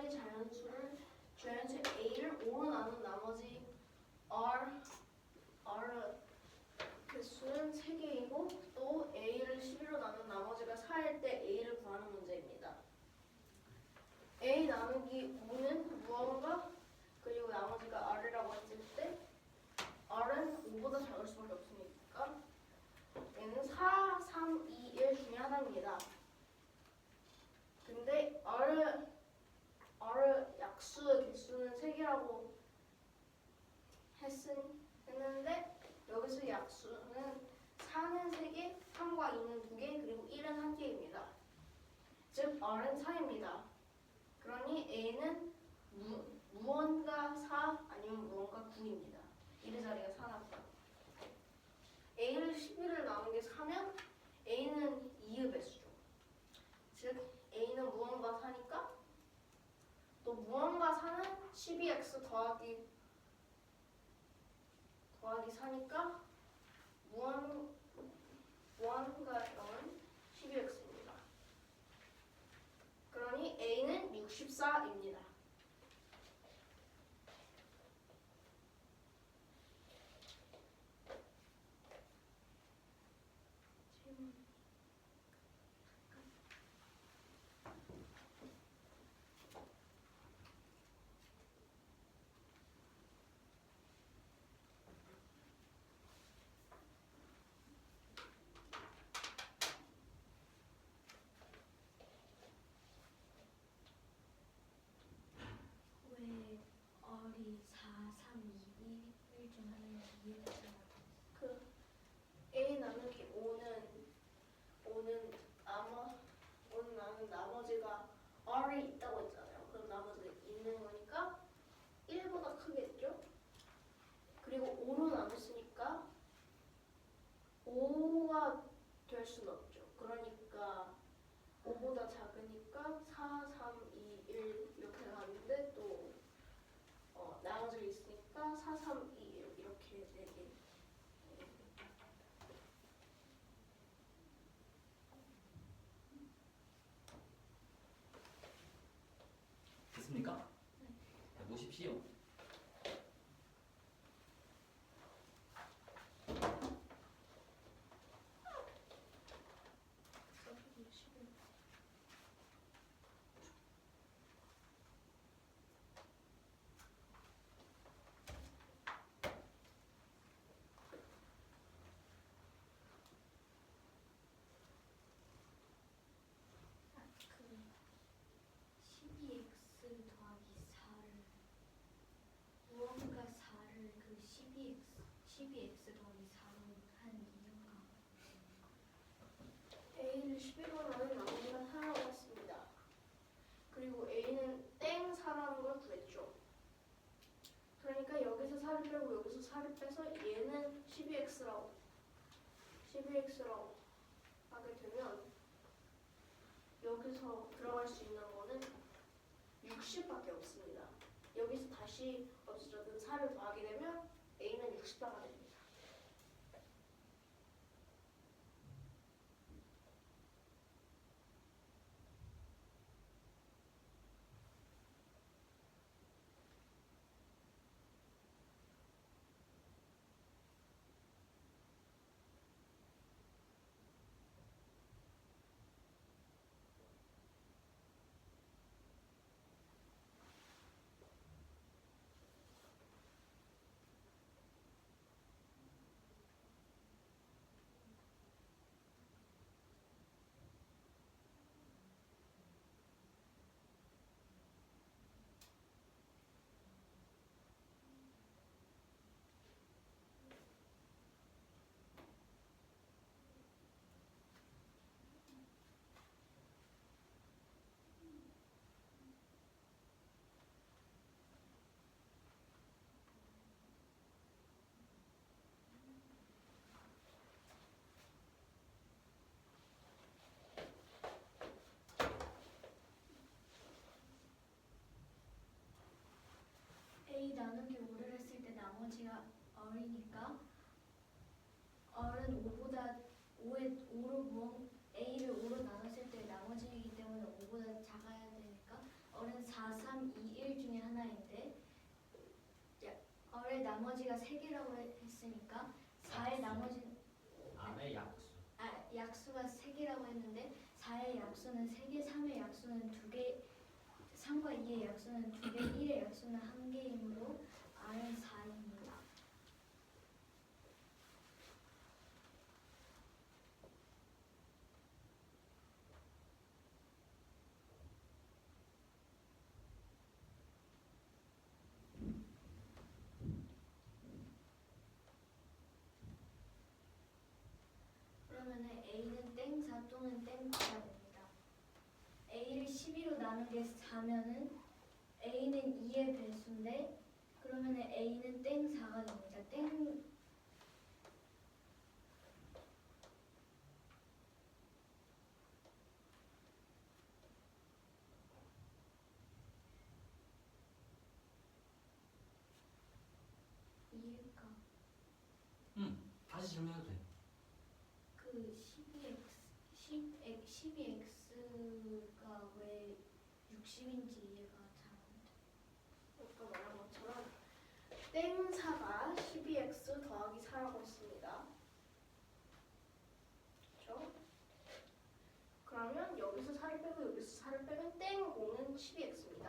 가지 자연수 A를 5로 나눈 나머지 R 개수는 3개이고 또 A를 11로 나눈 나머지가 4일 때 A를 구하는 문제입니다. A 나누기 5는 무언가 그리고 나머지가 R이라고 했을 때 R은 5보다 작을 수밖에 없으니까 얘는 4, 3, 2, 1 중에 하나입니다. 근데 R 약수 개수는 3개라고 했는데 여기서 약수는 4는 3개, 3과 2는 2개, 그리고 1은 1개입니다. 즉 R은 4입니다. 그러니 A는 무언가 4 아니면 무언가 9입니다. 1의 자리가 4나고요. A를 11을 나눈 게 4면 A는 2의 배수죠. 즉 A는 무언가 4니까 또 무언가 4는 12x 더하기 4니까 무언가 0은 12x입니다. 그러니 A는 64입니다. 왜 R이 4, 3, 2, 1 중 하나인지 이해가 잘 안 돼요. 그 A 나누기 5는 나는 나머지가 R이 있다고 했잖아요. 그럼 나머지가 있는 거니까 1보다 크겠죠? 그리고 5로 나눴으니까 5가 될 수는 없죠. 그러니까 5보다 작으니까 4, 3, 2, 1 이렇게 나왔는데 또 나머지가 있으니까 4, 3, 2, 1 이렇게 되게 됐습니까? 네. 보십시오. 그 12x 더하기 4를 무언가 4를 그 12x 더하기 4로 한 이유가 A를 11로 나눈 나머지가 4라고 했습니다. 그리고 A는 땡 4라는 걸 구했죠. 그러니까 여기서 4를 빼고 여기서 4를 빼서 얘는 12x라고 하게 되면 여기서 들어갈 수 있는 거는 60밖에 없습니다. 여기서 다시 어쨌든 4를 더하게 되면 A는 64가 됩니다. A 나누기 5를 했을 때 나머지가 R이니까 R은 5로 A를 5로 나눴을 때 나머지이기 때문에 5보다 작아야 되니까 R은 4, 3, 3, 2, 1 중에 하나인데 R의 나머지가 3개라고 했으니까 4의 나머지 R의 약수. 약수가 3개라고 했는데 4의 약수는 3개, 3의 약수는 2개, 3과 2의 약수는 2개, 1의 약수는 1개이므로 R은 4입니다. 그러면 A는 땡4 또는 땡9가 됩니다. A를 12로 나눈 게 4면은 A는 2의 배수인데 그러면 A는 땡4가 됩니다. 이해가 다시 질문해도 돼. 그 12x가 왜 60인지 이해가 잘 안 돼. 아까 말한 것처럼 땡4가 12x 더하기 4라고 했습니다. 그렇죠? 그러면 여기서 4를 빼고 여기서 4를 빼면 땡5는 12x입니다.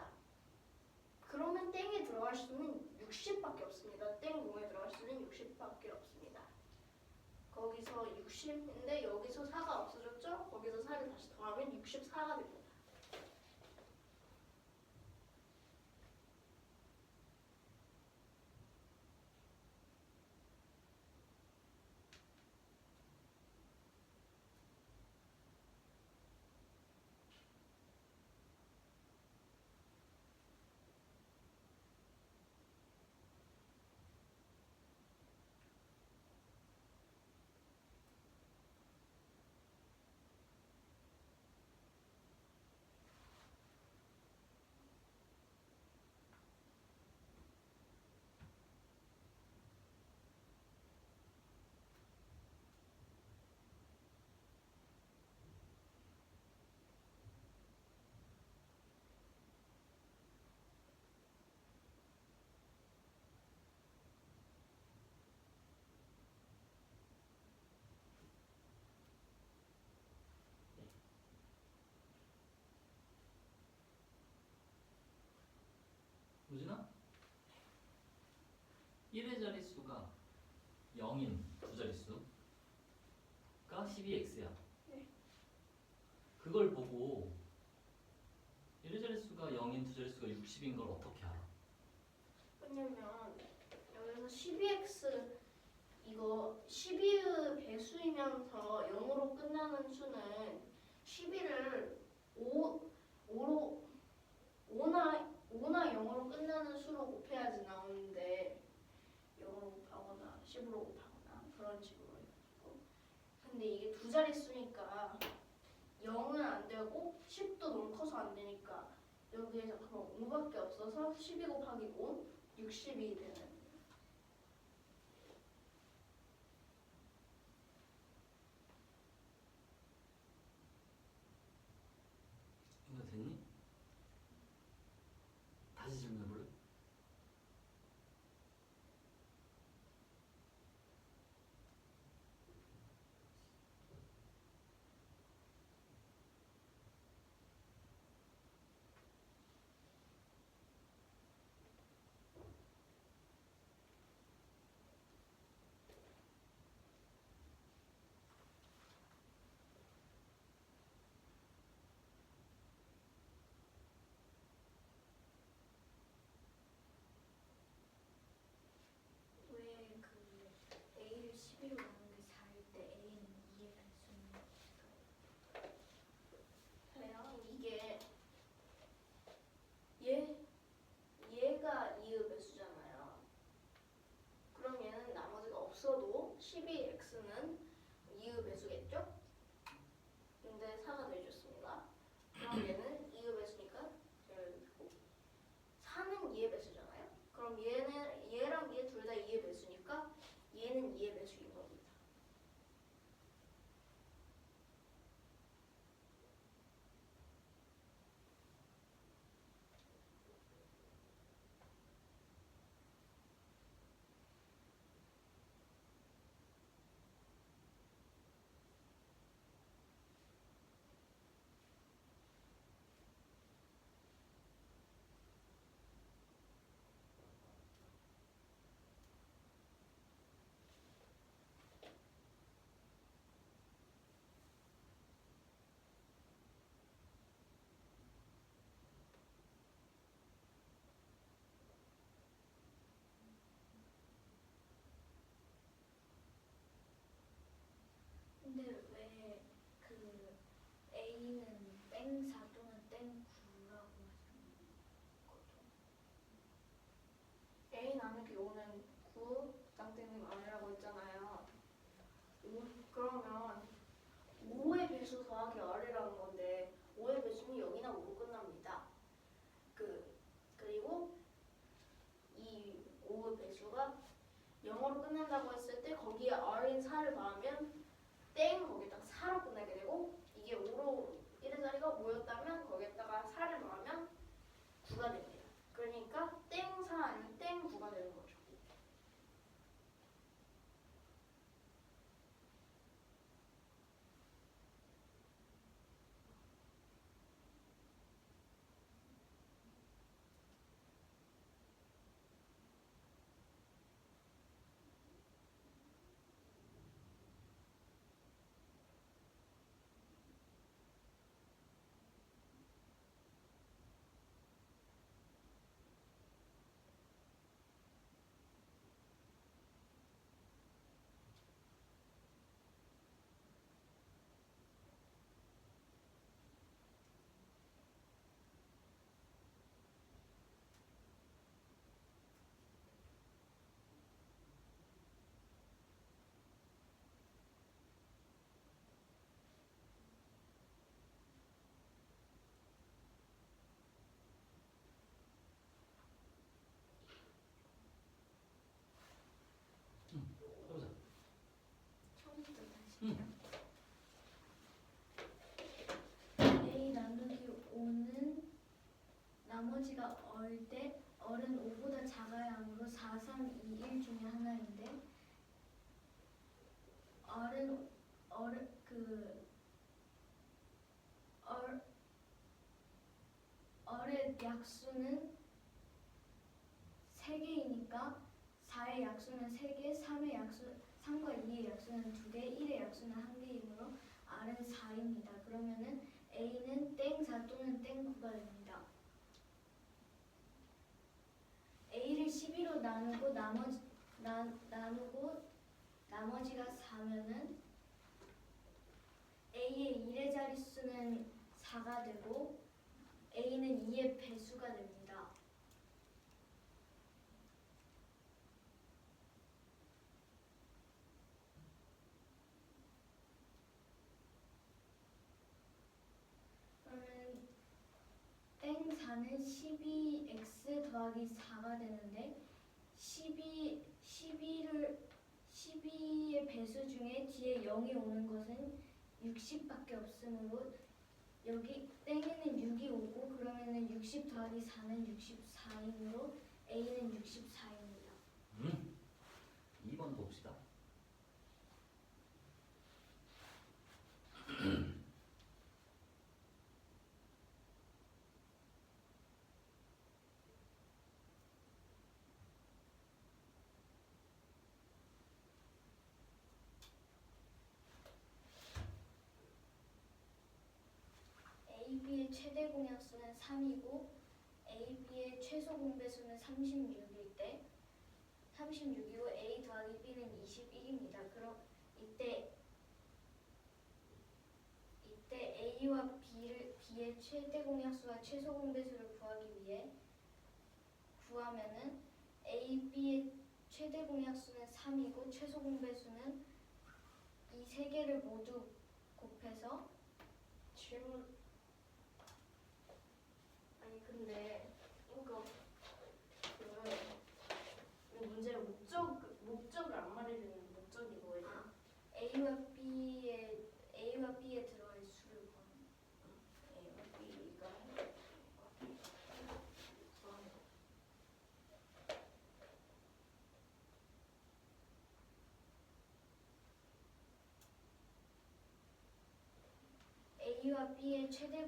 그러면 땡에 들어갈 수는 60밖에 없습니다. 땡5에 들어갈 수는 60밖에 없습니다. 거기서 60인데 여기서 4가 없어졌죠? 거기서 4를 다시 더하면 64가 됩니다. 우진아? 1의 자릿수가 0인 두 자릿수가 12x야. 네. 그걸 보고 1의 자릿수가 0인 두 자릿수가 60인 걸 어떻게 알아? 왜냐면 여기서 12x 이거 12의 배수이면서 0으로 끝나는 수는 12를 5나 0으로 끝나는 수로 곱해야지 나오는데 0으로 곱하거나 10으로 곱하거나 그런 식으로 해가지고 근데 이게 두 자릿수니까 0은 안 되고 10도 너무 커서 안 되니까 여기에 잠깐만 5밖에 없어서 12 곱하기 5 60이 되는 이거 됐니? 다시 질문해볼래? B는 땡4 또는 땡9라고 하시는 거죠. A 나누기 5는 9 짱땡님 R이라고 했잖아요. 그러면 5의 배수 더하기 R이라는 건데 5의 배수는 0이나 5로 끝납니다. 그리고 이 5의 배수가 0으로 끝난다고 했을 때 거기에 R인 4를 더하면 땡 거기다가 4로 끝나게 되고 이게 5로 1의 자리가 5였다면 거기에다가 4를 더하면 9가 됩니다. 그러니까 땡 4 아니면 땡 9가 되는 거죠. 해보자. 처음부터 응. 다시 A 나누기 5는 나머지가 얼 때 얼은 5보다 작아야 하므로 4, 3, 2, 1 중에 하나인데 얼은 얼의 약수는 3개이니까 4의 약수는 3개, 3과 2의 약수는 2개, 1의 약수는 1개이므로 R은 4입니다. 그러면은 A는 땡4 또는 땡9가 됩니다. A를 12로 나누고 나머지가 4면은 A의 1의 자릿수는 4가 되고 A는 2의 배수가 됩니다. 그러면 땡4는 12x 더하기 4가 되는데 12의 배수 중에 뒤에 0이 오는 것은 60밖에 없으므로 여기 땡에는 6이 오고 그러면은 60 더하기 4는 64이므로 A는 64입니다. 2번 봅시다. AB의 최대 공약수는 3이고 AB의 최소 공배수는 36이고 A 더하기 B는 21입니다. 그럼 이때 A와 B의 최대 공약수와 최소 공배수를 구하면은 AB의 최대 공약수는 3이고 최소 공배수는 이 세 개를 모두 곱해서 질문. 아니 근데 이거 이 문제의 목적을 안 말해주는 목적이 뭐예요? A와 B에 들어갈 수를 구하는 A와 B가 A와 B의 최대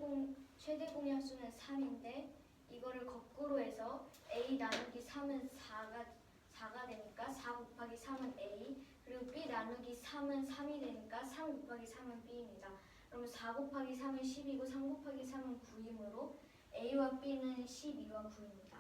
공약수는 3인데 이거를 거꾸로 해서 A 나누기 3은 4가 되니까 4 곱하기 3은 A 그리고 B 나누기 3은 3이 되니까 3 곱하기 3은 B입니다. 그럼 4 곱하기 3은 10이고 3 곱하기 3은 9이므로 A와 B는 12와 9입니다.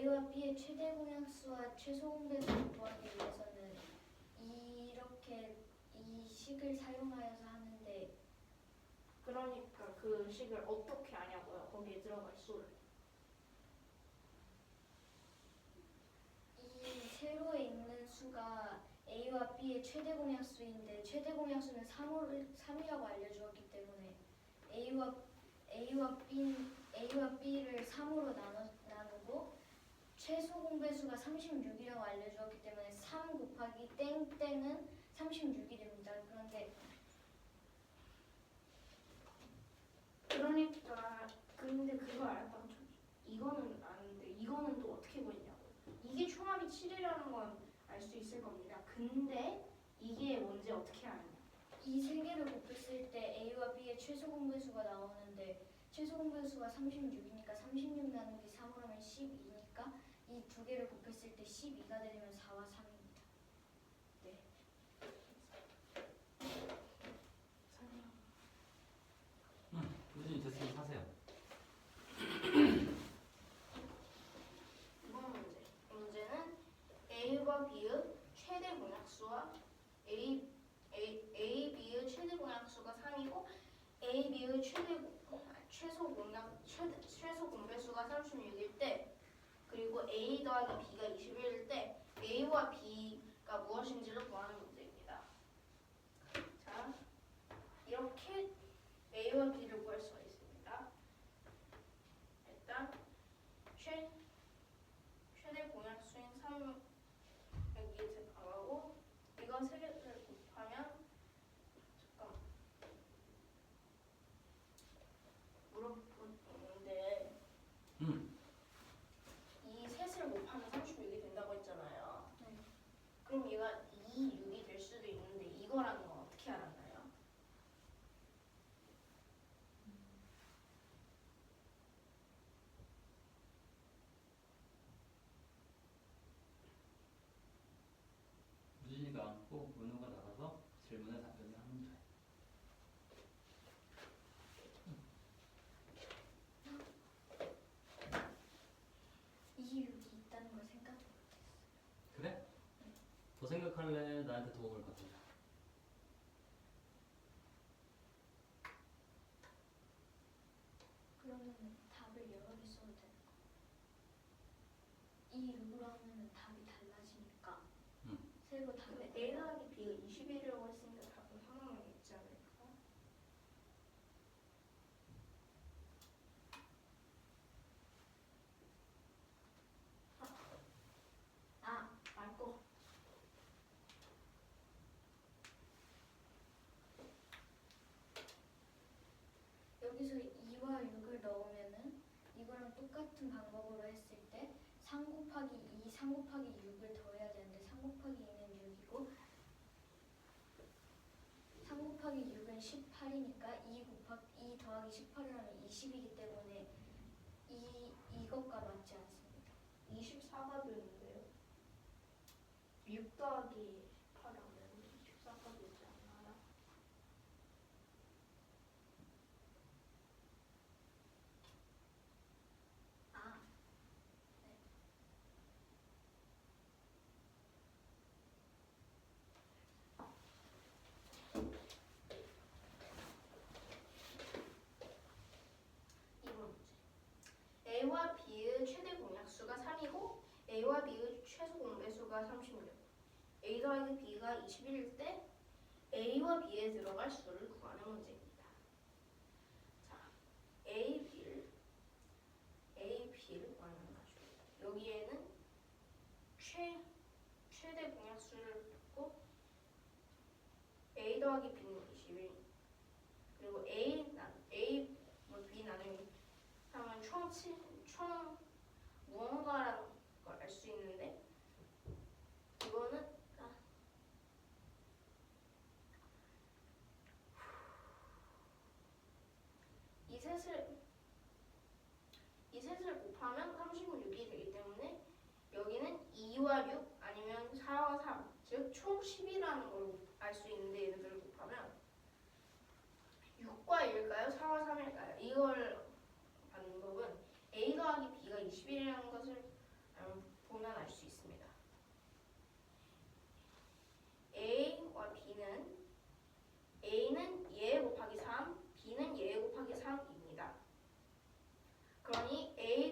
A와 B의 최대 공약수와 최소 공배수를 구하기 위해서는 이렇게 이 식을 사용하여서 하는데 그러니까 그 식을 어떻게 아냐고요? 거기에 들어갈 수를. 이 세로에 있는 수가 A와 B의 최대 공약수인데 최대 공약수는 3이라고 알려주었기 때문에 A와 B를 3으로 나누고 최소 공배수가 36이라고 알려주었기 때문에 3 곱하기 땡땡은 36이 됩니다. 그런데 그러니까 근데 그걸 알았다고 쳐. 이거는 아는데 이거는 또 어떻게 보이냐고. 이게 총합이 7이라는 건 알 수 있을 겁니다. 근데 이게 뭔지 어떻게 아냐? 이 세 개를 곱했을 때 A와 B의 최소 공배수가 나오는데 최소 공배수가 36이니까 36 나누기 3으로 하면 12니까 이 두 개를 곱했을 때 12가 되면 4와 3입니다. 네. 유진이 됐으면 사세요. 이번 문제. 문제는 A와 B의 최대 공약수와 A, B의 최대 공약수가 3이고 A, B의 최소 공배수가 36일 때 그리고 A 더하기 B가 21일 때 A와 B가 무엇인지를 구하는 문제입니다. 자, 이렇게 A와 B를 구할 수가 있습니다. 일단 최대 공약수인 3 여기 들어가고 이거 세 개를 곱하면 잠깐 물어보는데 이 셋을 곱하면 36이 된다고 했잖아요. 네. 그럼 얘가 2, 6이 될 수도 있는데 이거라는 건 어떻게 알았나요? 유진이가 앉고 은우가 나가서 질문에 답변을 하면 돼. 이 6이 있다는 걸 생각 그래? 더 생각할래? 나한테 도움을 받자. 그러면 답을 여러 개 써도 되는 거. 이 6으로 하면 답이 달라지니까 세고 답이 근데 A 더하기 B가 21이라고 했으니까 답은 하나만 있지 않을까? 알거. 여기서 2와 6을 넣으면은 이거랑 똑같은 방법으로 했을 때 3 곱하기 2, 3 곱하기 6을 더해야 되는데 3 곱하기 2는 6이고 3 곱하기 6은 18이니까 2 더하기 18을 하면 20이기 때문에 이것과 맞지 않습니다. 24가 되는데요. 6 더하기 18하면 24가 되지 않나요? 아, 네. 이번 문제. A와 B의 최대 공약수가 3이고 A와 B의 최소 공배수가 36. A 더하기 B가 21일 때 A와 B에 들어갈 수를 구하는 문제입니다. 자, A, B를 구하는 거죠. 여기에는 최대 공약수를 듣고 A 더하기 B는 21 그리고 B 나누기 하면 총 무언가라는 걸 알 수 있는데 이거는 이 셋을 곱하면 36이 되기 때문에 여기는 2와 6 아니면 4와 3 즉 총 10이라는 걸 알 수 있는데 얘네들을 곱하면 6과 1일까요? 4와 3일까요? 이걸 받는 법은 A 더하기 B가 21이라는 것을 알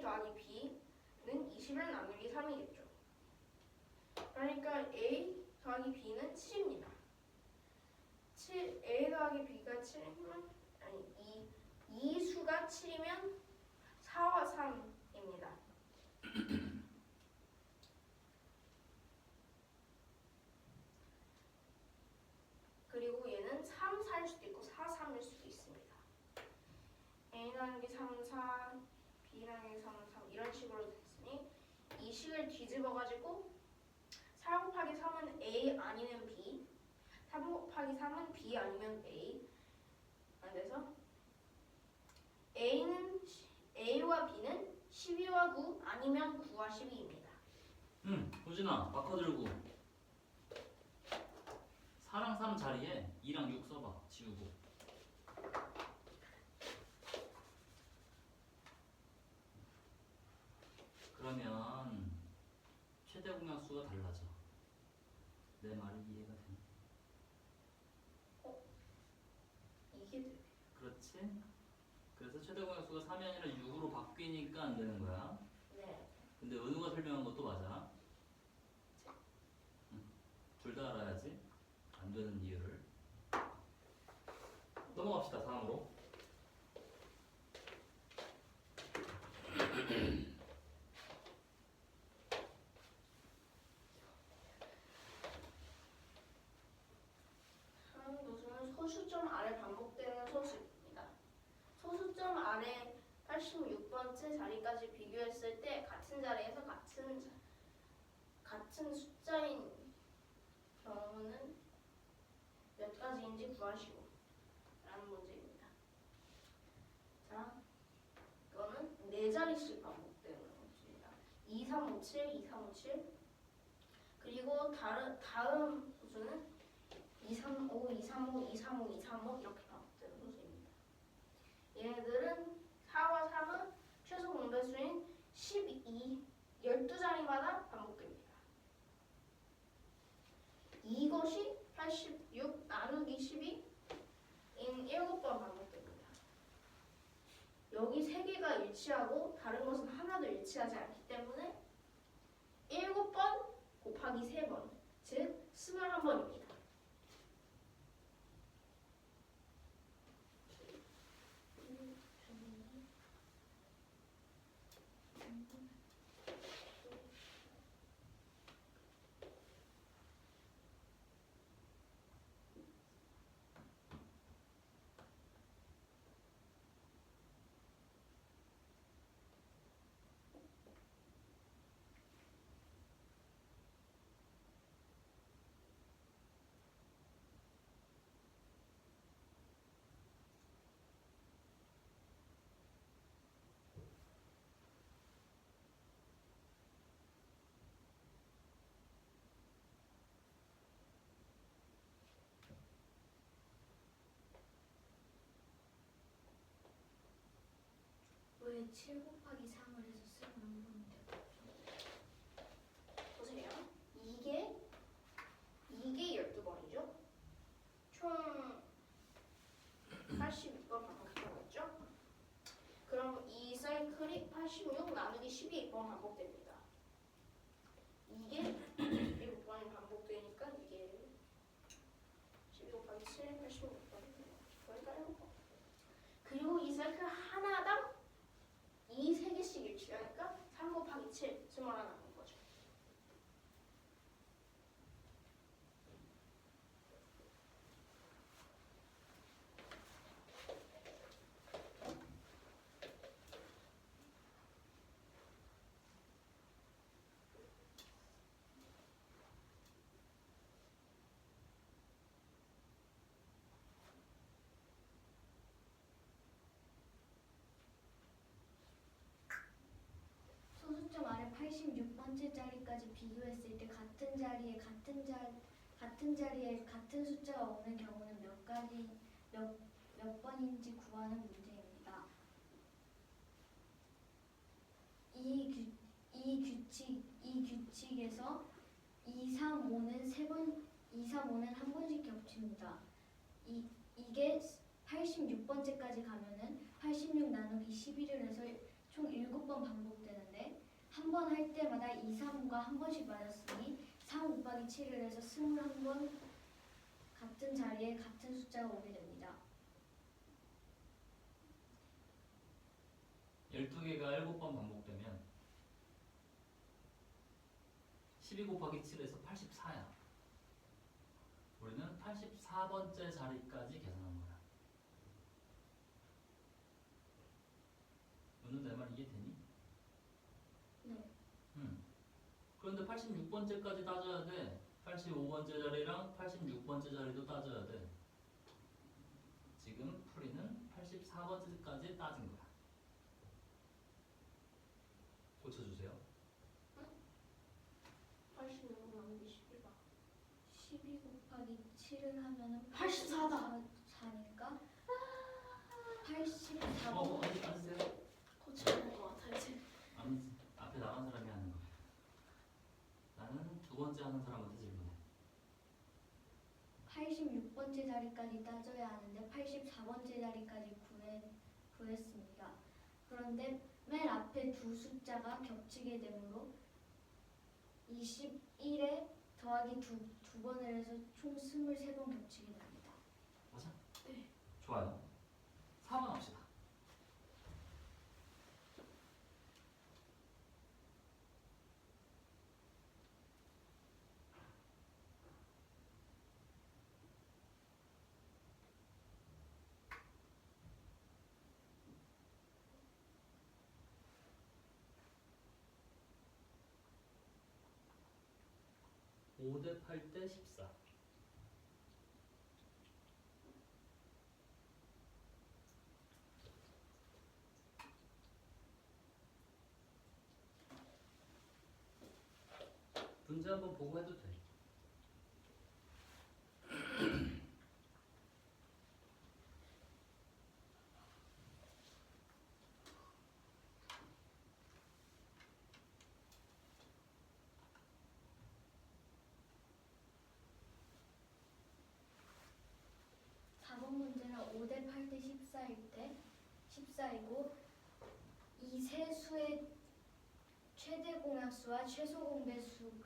더하기 b는 21 나누기 3이겠죠. 그러니까 a 더하기 b는 7입니다. a 더하기 b가 7이면 아니 이 수가 7이면 4와 3입니다. 그리고 얘는 3, 4일 수도 있고 4, 3일 수도 있습니다. a 나누기 3, 4, b 나누기 3, 3 이런 식으로 됐으니 이 식을 뒤집어가지고 4 곱하기 3은 a 아니면 b, 3 곱하기 3은 b 아니면 a 안 돼서 a와 b는 12와 9 아니면 9와 12입니다. 호진아 바꿔 들고 4랑 3 자리에 2랑 6 써봐. 지우고. 그러면 최대 공약수가 달라져. 내 말이 이해가 되니? 이게 돼. 그렇지? 그래서 최대 공약수가 3이 아니라 6으로 바뀌니까 안 되는 거야. 네. 근데 은우가 설명한 것도 맞아. 둘 다 알아야지. 안 되는 이유를. 넘어갑시다. 다음으로. 다음 노수는 소수점 아래 반복되는 소수입니다. 소수점 아래 86번째 자리까지 비교했을 때 같은 자리에서 같은 숫자인 경우는 몇 가지인지 구하시오 라는 문제입니다. 자, 이거는 4자리씩 반복되는 문제입니다. 2, 3, 5, 7, 2, 3, 5, 7 그리고 다음 수는 2, 3, 5, 2, 3, 5, 2, 3, 5, 2, 3, 5 이렇게 반복되는 수입니다. 얘네들은 4와 3은 최소 공배수인 12자리마다 반복됩니다. 이것이 86 나누기 12인 7번 반복됩니다. 여기 3개가 일치하고 다른 것은 하나도 일치하지 않기 때문에 7번 곱하기 3번, 즉 21번입니다. 왜 7 곱하기 3을 해서 21번인데? 보세요. 이게 12번이죠. 총 86번 반복되겠죠. 그럼 이 사이클이 86 나누기 12번 반복됩니다. 이게 7번이 반복되니까 이게 12 곱하기 7, 86번이에요. 그러니까 7번. 그리고 이 사이클 하나당 이 3개씩 일치하니까 3 곱하기 7, 21 나오는 거죠. 소수점 아래 86번째 자리까지 비교했을 때 같은 자리에 같은 숫자가 오는 경우는 몇 번인지 구하는 문제입니다. 이 규칙에서 2, 3, 5는 한 번씩 겹칩니다. 이게 86번째까지 가면은 86 나누기 11을 해서 총 7번 번 반복되는데 한 번 할 때마다 2, 3과 한 번씩 맞았으니 3 곱하기 7을 해서 21번 같은 자리에 같은 숫자가 오게 됩니다. 12개가 7번 반복되면 12 곱하기 7에서 84야. 우리는 84번째 자리까지 계산한 거야. 너는 내 말 이해되니? 네. 그런데 86번째까지 따져야 돼. 85번째 자리랑 86번째 자리도 따져야 돼. 지금 풀이는 84번째까지 따진 거야. 고쳐주세요. 86 나누기 12가 12 곱하기 7을 하면은 84 다. 4니까 84번 앉으세요. 고쳐야 될 것 같아 이제. 아니지. 앞에 나간 사람이 하는 거야. 나는 두 번째 하는 사람한테 질문해. 86번째 자리까지 따져야 하는데 84번째 자리까지 구했습니다. 그런데 맨 앞에 두 숫자가 겹치게 되므로 21에 더하기 두 번을 해서 총 23번 겹치게 됩니다. 맞아? 네. 좋아요. 4번 합시다. (5 대 8 대 14) 문제 한번 보고 해도 돼. 문제는 5대 8 대 14일 때 14이고 이 세 수의 최대 공약수와 최소 공배수의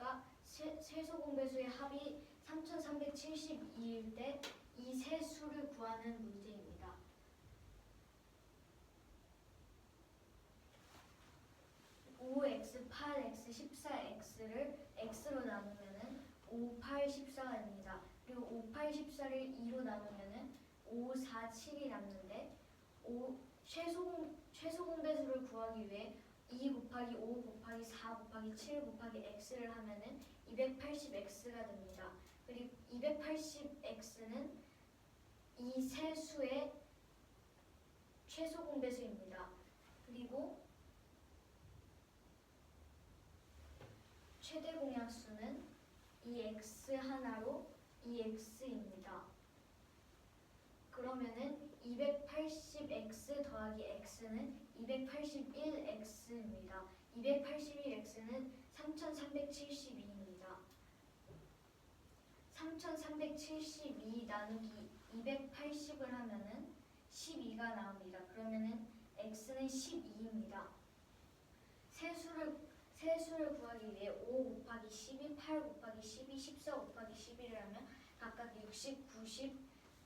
합이 3372일 때 이 세 수를 구하는 문제입니다. (5x, 8x, 14x를 x로 나누면은 5, 8, 14가 됩니다. 그리고 5, 8, 14를 2로 나누면은 5, 4, 7이 남는데 최소 공배수를 구하기 위해 2 곱하기 5 곱하기 4 곱하기 7 곱하기 x를 하면은 280x가 됩니다. 그리고 280x는 이 세 수의 최소 공배수입니다. 그리고 최대 공약수는 이 x 하나로 이 x입니다. 그러면은 280x 더하기 x는 281x입니다. 281x는 3372입니다. 3372 나누기 280을 하면은 12가 나옵니다. 그러면은 x는 12입니다. 세 수를 구하기 위해 5 곱하기 12, 8 곱하기 12, 14 곱하기 11을 하면 각각 60, 90,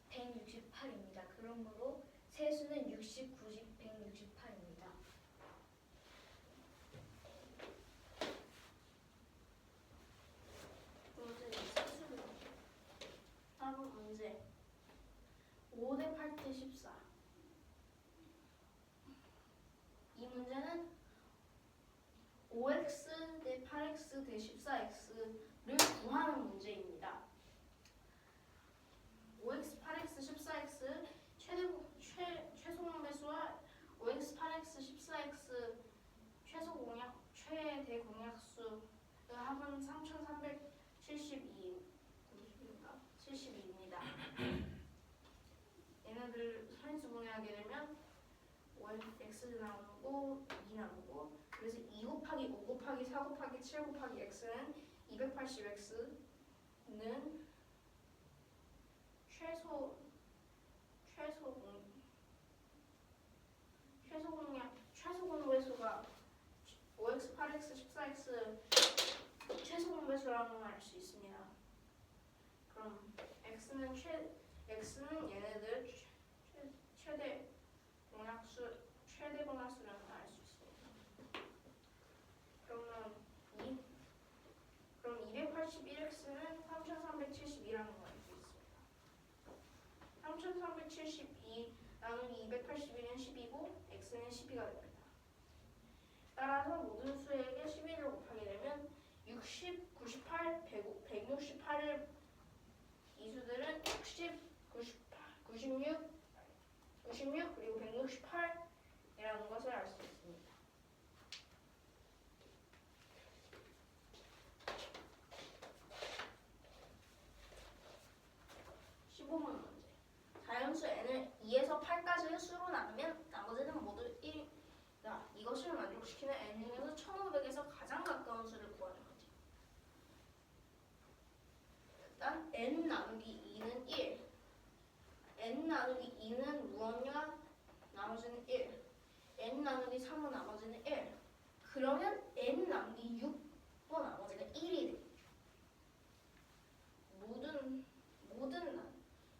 168입니다. 그러므로 세수는 60, 90, 168입니다. 문제 세수를 다음 문제 5 대 8 대 14. 이 문제는 5x 대 8x 대 14x를 구하는 문제입니다. 5x, 8x, 14x 최소 공배수와 5x, 8x, 14x 최대 공약수의 합은 3372입니다. 얘네들 선인수분해하게 되면 5x 나오고 2 나오고 그래서 2 곱하기 5 곱하기 4 곱하기 7 곱하기 x는 280x는 최소 공배수가 xx 최소 공배수라는 걸 알 수 있습니다. 그럼 x는 얘네들 최대 공약수라는 걸 알 수 있습니다. 그럼 281x는 3372라는 걸 알 수 있습니다. 3372 나누기 281은 10이고 x는 12가 됩니다. 따라서 모든 수에게 11을 곱하게 되면 60, 98, 168을 이 수들은 60, 96 그리고 168이라는 것을 알 수 있습니다. (15번) 문제. 자연수 n을 2에서 8까지의 수로 나누면 나머지는 모두 1이다. 이것을 만족시키는 n 중에서 1500에서 가장 가까운 수를 구하는 문제. 일단 n 나누기 2는 1. n 나누기 2는 무엇냐? 나머지는 1. n 나누기 3은 나머지는 1. 그러면 n 나누기 6도 나머지는 1이 돼.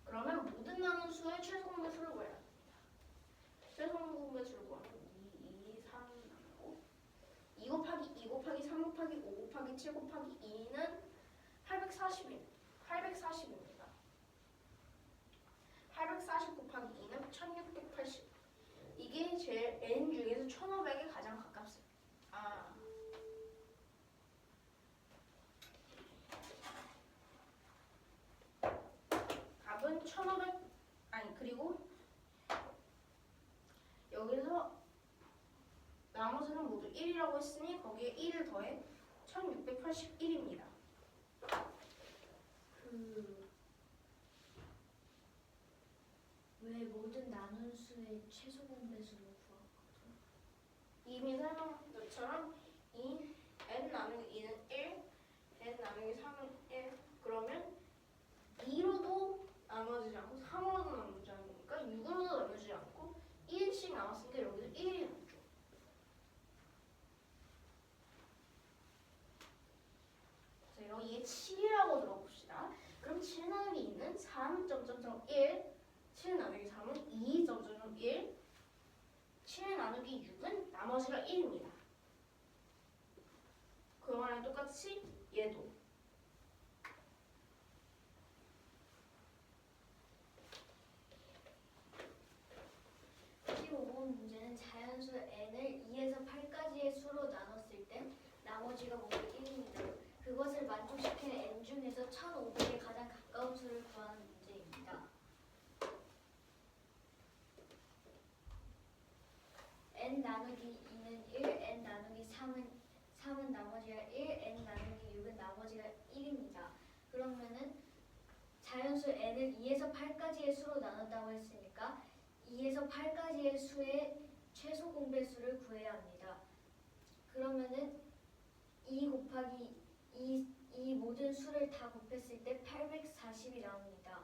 그러면 모든 나눈 수의 최소 공배수를 구해야 합니다. 최소 공배수를 구하면 2, 3 나누고 2 곱하기 2 곱하기 3 곱하기 5 곱하기 7 곱하기 2는 840입니다. 840 곱하기 2는 1680. 이게 제일 n 중에서 1500에 가장 가깝습니다. 답은 1500 그리고 여기서 나머지는 모두 1이라고 했으니 거기에 1을 더해 1681입니다. 왜 모든 나눈 수의 최소 공배수를 구하거든? 이미 설명한 것처럼 이 n 나누기 2는 1, n 나누기 3은 1. 그러면 2로도 나눠지지 않고 3으로도 나누지 않으니까 6으로도 나누지 않고 1씩 남았으니까 여기서 1이 남죠. 자, 여기에 7이라고 들어봅시다. 그럼 7 나누기 2는 3.1, 7 나누기 3은 2.1, 7 나누기 6은 나머지가 1입니다. 그 말랑 똑같이 얘도. 문제는 자연수 n을 2에서 8까지의 수로 나눴을 때 나머지가 모두 1입니다. 그것을 만족시키는 n 중에서 1500에 가장 가까운 수를 구하는 문제입니다. n 나누기 2는 1, n 나누기 3은 나머지가 1, n 나누기 6은 나머지가 1입니다. 그러면은 자연수 n을 2에서 8까지의 수로 나눴다고 했으니까 2에서 8까지의 수의 최소 공배수를 구해야 합니다. 그러면은 2 곱하기 이 모든 수를 다 곱했을 때 840이 나옵니다.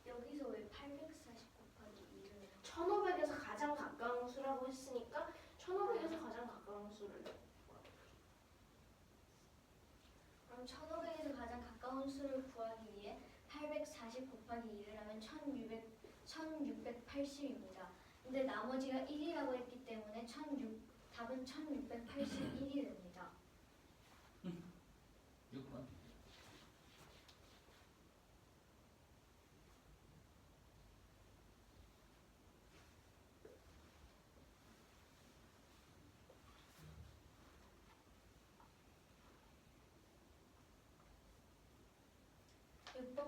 여기서 왜 840 곱하기 2를 1500에서 가장 가까운 수라고 했으니까 1500에서 가장 가까운 수를 그럼 1500에서 가장 가까운 수를 구하기 위해 840 곱하기 2를 하면 1680입니다. 근데 나머지가 1이라고 했기 때문에 답은 1681이 됩니다. 6번.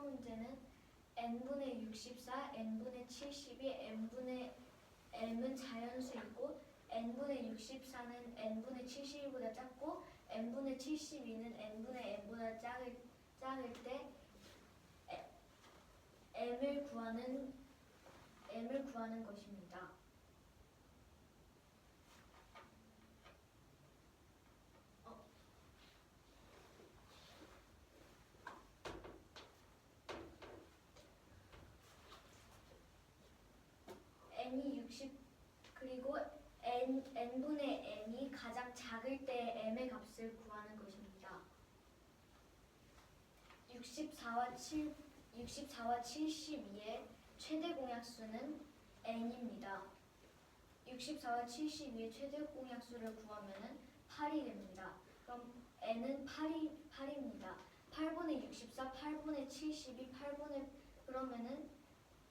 문제는 n분의 64, n분의 72, m은 자연수이고 n분의 64는 n분의 72보다 작고 n분의 72는 n분의 m보다 작을 때 m을 구하는 것입니다. 64와 72의 최대 공약수는 n입니다. 64와 72의 최대 공약수를 구하면은 8이 됩니다. 그럼 n은 8입니다. 8분의 64, 8분의 72, 8분의 그러면은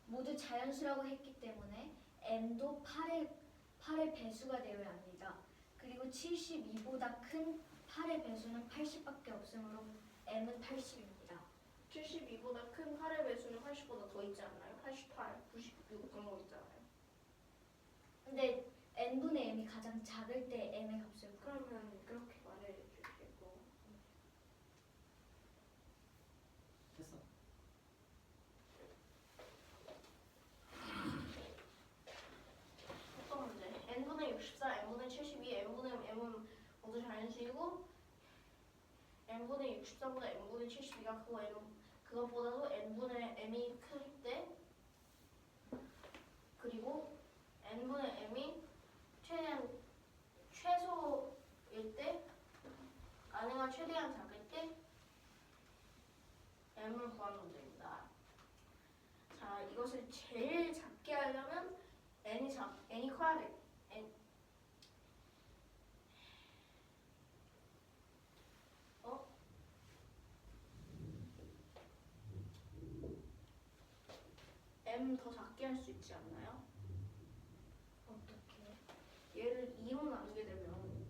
모두 자연수라고 했기 때문에 n도 8의 배수가 되어야 합니다. 그리고 72보다 큰 8의 배수는 80밖에 없으므로 m은 80입니다. 72보다 큰 8의 배수는 80보다 더 있지 않나요? 88, 96 그런 거 있잖아요. 근데 n분의 m이 가장 작을 때 m의 값을 구하면 그러면 그렇게 말해주시고 됐어. 어떤 문제? n분의 64, n분의 72, n분의 m은 모두 자연수이고 n분의 64보다 n분의 72가 크고 그것보다도 n분의 m이 클 때 그리고 n분의 m이 최대한 최소일 때 n가 최대한 작을 때 m을 구하는 문제입니다. 자, 이것을 제일 작게 하려면 n이 커야 돼. m 더 작게 할 수 있지 않나요? 어떻게? 얘를 2로 나누게 되면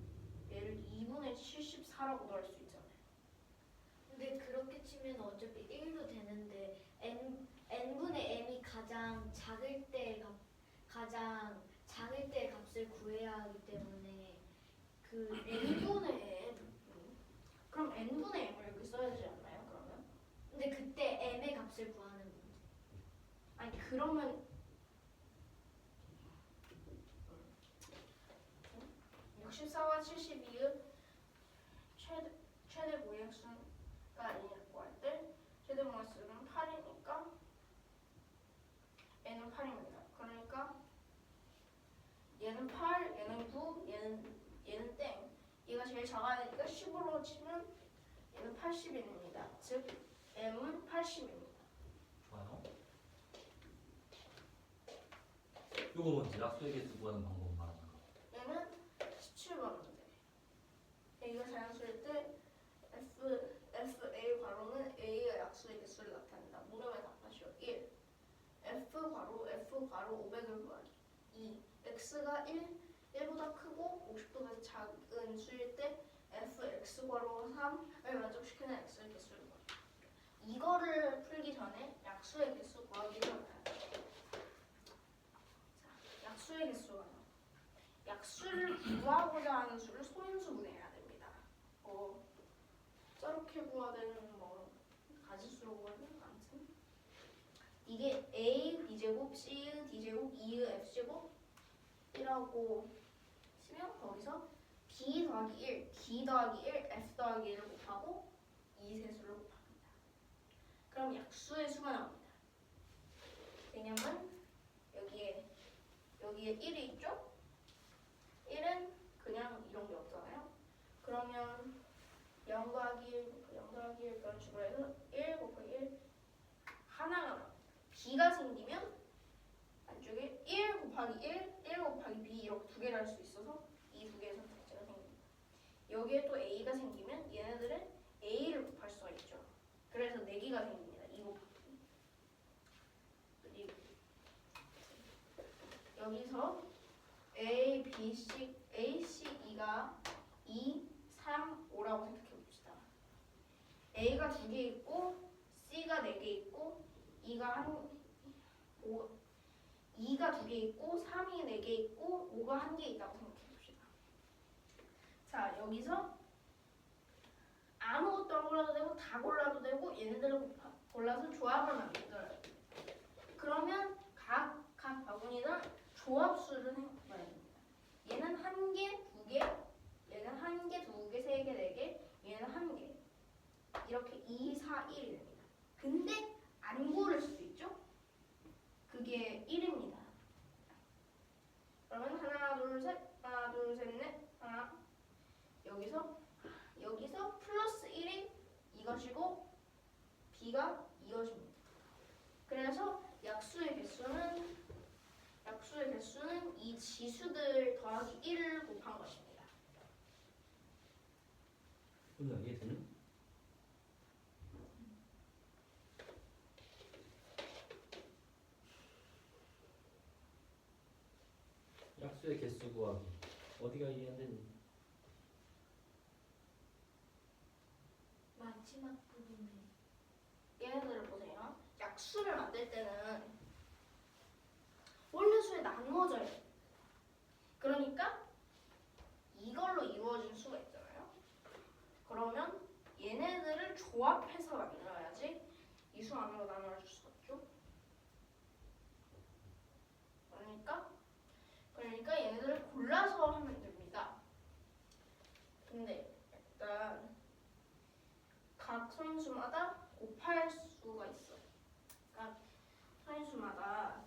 얘를 2분의 74라고도 할 수 있잖아요. 근데 그렇게 치면 어차피 1로 되는데 n분의 m이 가장 작을 때 값을 구해야 하기 때문에 그 n분의 m 그럼 n분의 m을 여기 써야 되지 않나요? 그러면? 근데 그때 m의 값을 구하는 문제. 아니 그러면 64와 72의 최대 모약수가 n이라고 할 때 최대 모약수는 8이니까 n은 8입니다. 그러니까 얘는 8, 얘는 9, 얘는 땡. 얘가 제일 작아야 되니까 10으로 치면 얘는 80입니다. 즉 m은 80입니다. 좋아요. 요거 뭔지 약수의 개수 구하는 방법 말하는 거. 얘는 17번 문제. A가 자연수일 때 FA 괄호는 A의 약수의 개수를 나타낸다. 물음에 답하시오. 1. F 괄호 500을 구하기. 2. X가 1보다 크고 50보다 작은 수일 때 fx 괄호 3을 만족시키는 x의 개수를 구하기. 이거를 풀기 전에 약수의 개수 구하기를 해야 돼요. 자, 약수의 개수가 나와요. 약수를 구하고자 하는 수를 소인수분해해야 됩니다. 저렇게 구하되는 가지수로 구하는 아무튼 이게 a b제곱 c d제곱 2의 f제곱이라고 치면 거기서 b 더하기 1, d 더하기 1, f 더하기 1을 곱하고 이 세수를 곱합니다. 그럼 약수의 수가 나옵니다. 왜냐면 여기에 1이 있죠? 1은 그냥 이런 게 없잖아요. 그러면 0 더하기 1, 0 더하기 1 그런 식으로 해서 1 곱하기 1 하나가 나옵니다. b가 생기면 안쪽에 1 곱하기 1, 1 곱하기 b 이렇게 두 개를 할 수 있어서 이 두 개의 선택지가 생깁니다. 여기에 또 a가 생기면 얘네들은 a를 곱할 수가 있죠. 그래서 4개가 생깁니다. 2 곱하기. 그리고 여기서 A, B, C, E가 2, 3, 5라고 생각해 봅시다. A가 2개 있고 C가 4개 있고 E가 2가 2개 있고 3이 4개 있고 5가 1개 있다고 생각해 봅시다. 자, 여기서 아무것도 안 골라도 되고 다 골라도 되고 얘네들을 골라서 조합을 만들어야 돼요. 그러면 각 바구니는 조합수를 생각해봐야 됩니다. 얘는 1개, 2개, 얘는 1개, 2개, 3개, 4개, 얘는 1개. 이렇게 2, 4, 1이 됩니다. 근데 안 고를 수도 있죠? 그게 1입니다. 그러면 하나, 둘, 셋, 넷, 하나. 여기서 플러스 1이 이것이고 지수들 더하기 1을 곱한 것입니다. 은우야 이해되니? 약수의 개수 구하기 어디가 이해 안 되니? 마지막 부분에 얘네들을 보세요. 약수를 만들 때는 원래수에 나누어져야 돼. 그러니까 이걸로 이루어진 수가 있잖아요. 그러면 얘네들을 조합해서 만들어야지 이 수 안으로 나눠줄 수가 없죠. 그러니까 얘네들을 골라서 하면 됩니다. 근데 일단 각 서인수마다 곱할 수가 있어. 각 서인수마다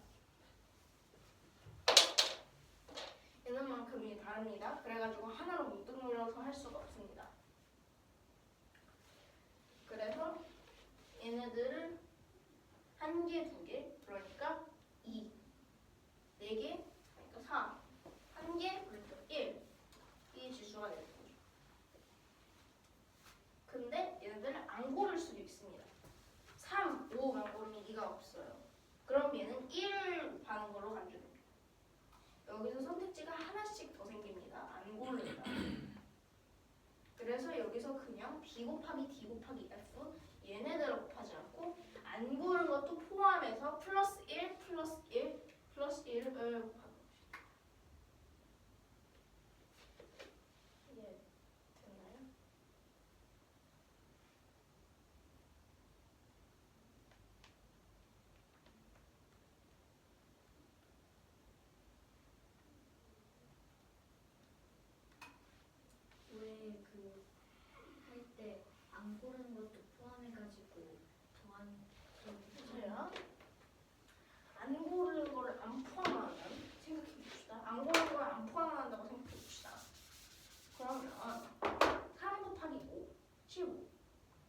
얘는만큼이 다릅니다. 그래가지고 하나로 문득 눌러서 할 수가 없습니다. 그래서 얘네들을 한 개, 두 개, 그러니까 2, 네 개, 그러니까 3, 한 개, 그러니까 1, 이 지수가 되는 거죠. 근데 얘네들을 안 고를 수도 있습니다. 3, 5만 고르면 2가 없어요. 그럼 얘는 1을 곱하는 걸로 간주됩니다. 여기서 선택지가 하나씩 더 생깁니다. 안 고른다. 그래서 여기서 그냥 B 곱하기 D 곱하기 F 얘네들을 곱하지 않고 안 고른 것도 포함해서 플러스 1, 플러스 1, 플러스 1을 곱하는 것입니다. 이게 됐나요? 왜 그 할 때 안 고르는 것도 포함해가지고 더한 보세요. 안 고르는 거를 안 포함한다고 생각해 봅시다. 안 고르는 걸 안 포함한다고 생각해 봅시다. 그러면 3 곱하기 5, 15.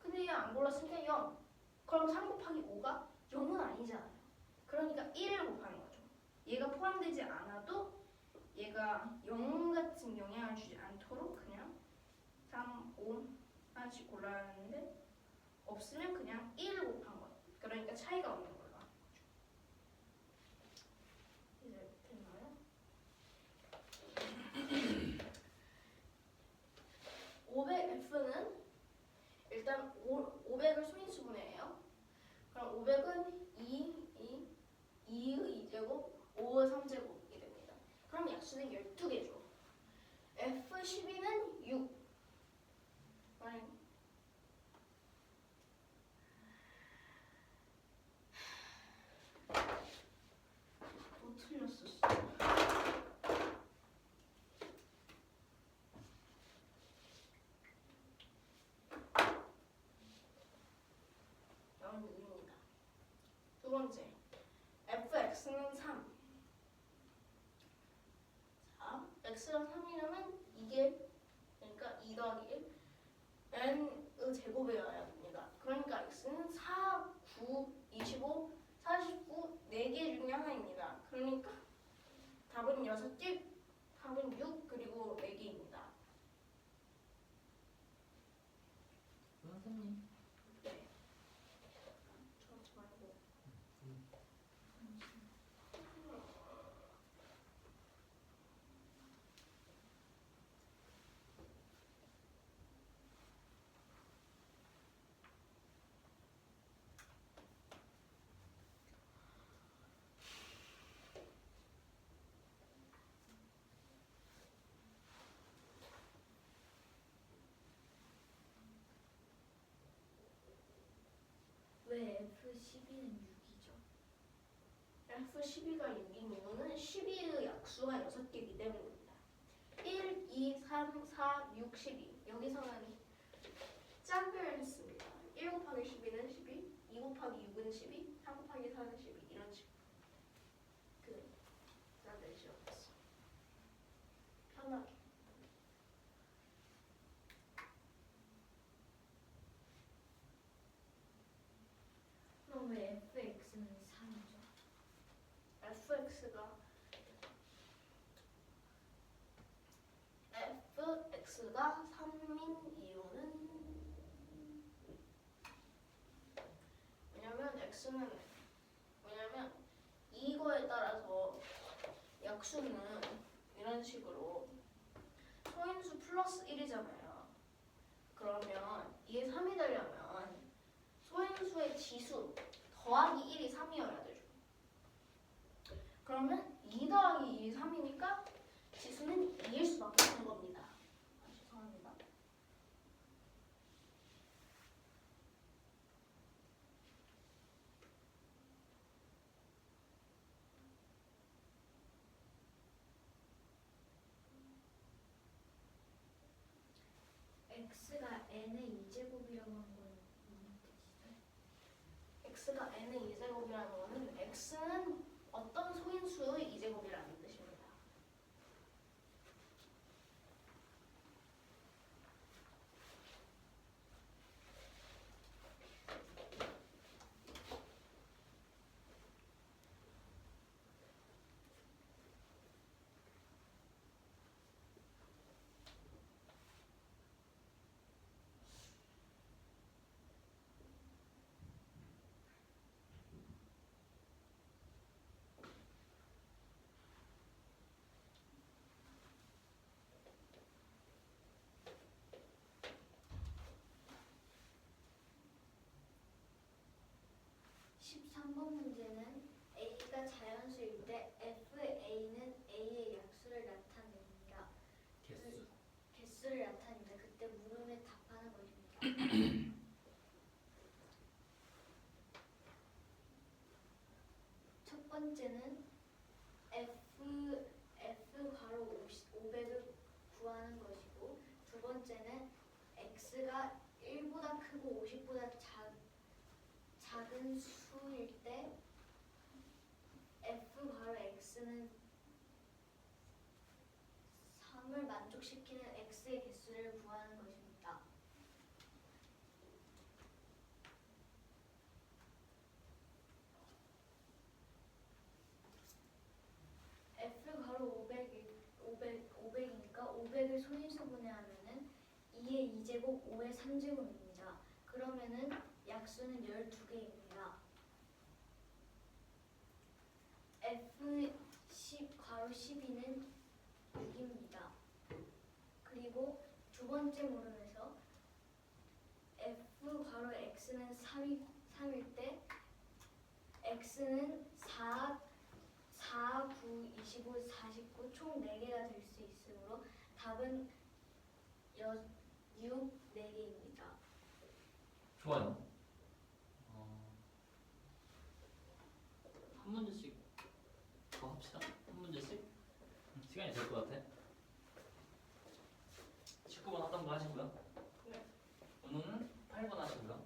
근데 얘 안 골랐으니까 0. 그럼 3 곱하기 5가 0은 아니잖아요. 그러니까 1을 곱하는 거죠. 얘가 포함되지 않아도 얘가 0 같은 영향을 주지 않도록 그냥 3, 5 하나씩 골라야 하는데 없으면 그냥 1을 곱한 거예요. 그러니까 차이가 없는 걸로 하는 거죠. 이제 됐나요? 500F는 일단 500을 소인수분해해요. 그럼 500은 2의 2제곱, 5의 3제곱이 됩니다. 그럼 약수는 12개죠. F12는 6. 또 틀렸었어. 다음 문제입니다. 두 번째, fx는 3. 자, x가 3이라면 이게 그러니까 2 더하기 1 n의 제곱이어야 합니다. 그러니까 x는 4, 9, 25, 49, 4개 중에 하나입니다. 그러니까 답은 6개, 답은 6, 그리고 4개입니다. 선생님 네. 저지 말고. 왜 F12는 6이죠? F12가 6인 이유는 12의 약수가 6개이기 때문입니다. 1, 2, 3, 4, 6, 12. 여기서는 짝을 했습니다. 1 곱하기 12는 12, 2 곱하기 6은 12, 3 곱하기 4는 12 이런 식으로 짝을 지어봤어. 편하게. 그럼 왜 FX는 3이죠? fx가 x는 뭐냐면 이거에 따라서 약수는 이런 식으로 소인수 플러스 1이잖아요. 그러면 이게 3이 되려면 소인수의 지수 더하기 1이 3이어야 되죠. 그러면 2 더하기 2이 3이니까 지수는 2일 수밖에 없는 겁니다. 죄송합니다. x가 n의 2제곱이라고 한 건 무슨 뜻이죠? x가 n의 2제곱이라는 거는 x는 어떤 소인수의 2제곱이라는 뜻입니다. 번 문제는 a가 자연수일 때 fa는 a의 약수를 나타냅니다. 개수를 나타냅니다. 그때 물음에 답하는 것입니다. 첫 번째는 f 괄호 500을 구하는 것이고, 두 번째는 x가 1보다 크고 50보다 작은 수일 때 f 괄호 x는 3을 만족시키는 x의 개수를 구하는 것입니다. f 괄호 500이니까 500을 소인수분해하면은 2의 2제곱, 5의 3제곱입니다. 그러면은 약수는 12개입니다. f10 괄호 12는 6입니다. 그리고 두 번째 물음에서 f 괄호 x는 3일 때 x는 4, 9, 25, 49 총 4개가 될 수 있으므로 답은 6, 4개입니다. 좋아요. 한 문제씩 더 합시다. 한 문제씩. 시간이 될 것 같아. 19번 하던 거 하시고요. 네. 은호는 8번 하시고요.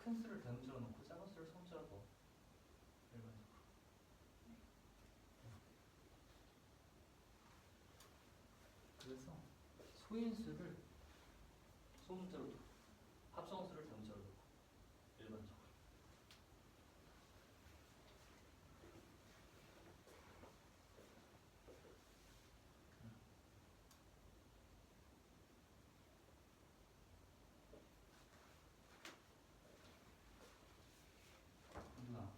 큰 수를 대문자로 놓고 작은 수를 소문자로 넣어. 일반적으로. 그래서 소인수를 소문자로 놓고 합성수를 대문자로 놓고 일반적으로. 누나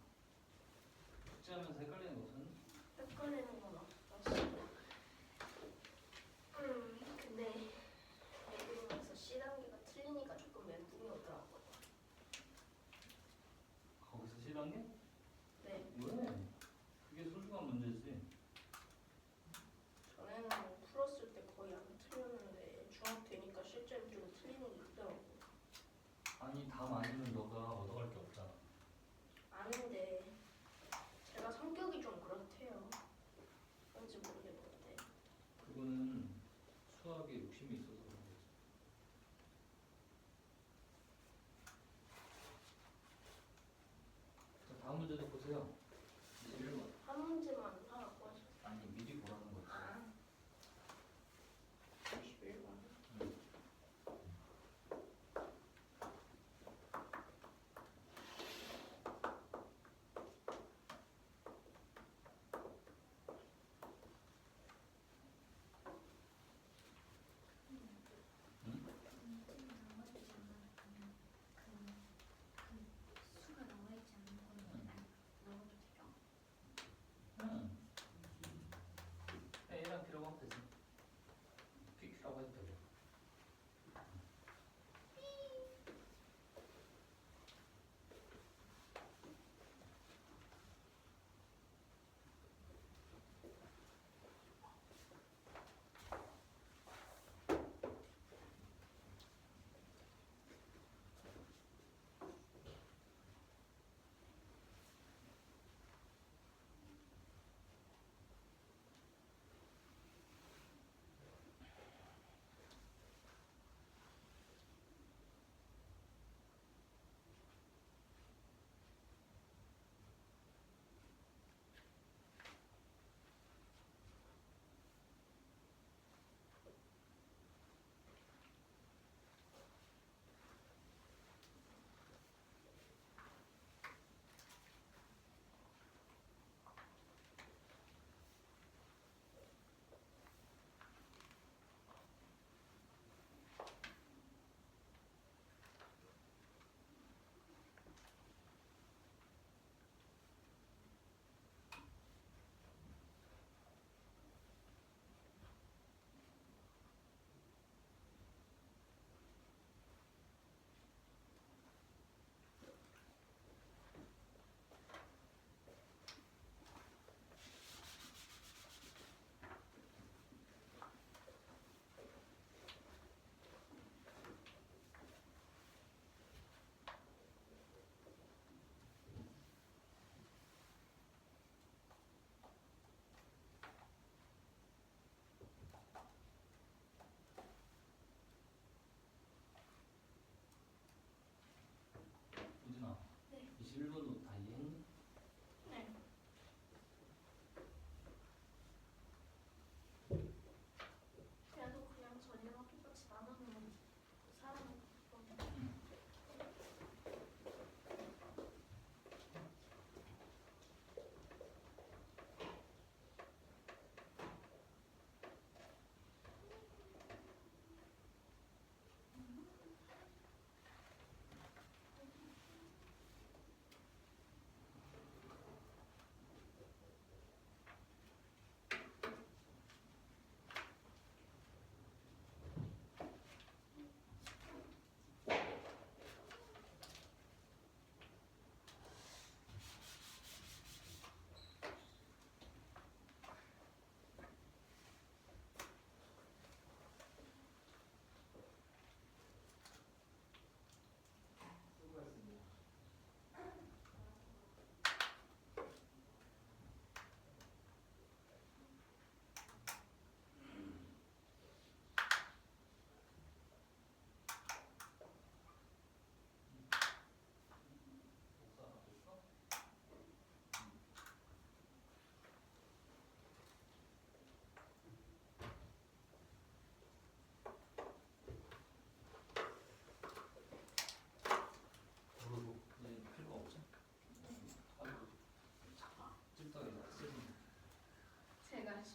숙제하면서 헷갈리는 것은 헷갈리는 건 없었어. 근데 얘기하면서 C단계가 틀리니까 조금 멘붕이 오더라고요. 거기서 C단계? 네. 왜? 그게 소중한 문제지. 전에는 뭐 풀었을 때 거의 안 틀렸는데 중학 되니까 실제로 좀 틀리는 게 있더라고요. 아니 다 맞으면 너가 얻어갈 게 없잖아. 아는데 제가 성격이 좀 그렇대요. 뭔지 모르겠는데. 그거는 수학에 욕심이 있어서 그런 거지. 자, 다음 문제도 보세요. 21번. 한 문제만 하라고 하셨어요. 아니 미리 보라는 거지. 아, 21번.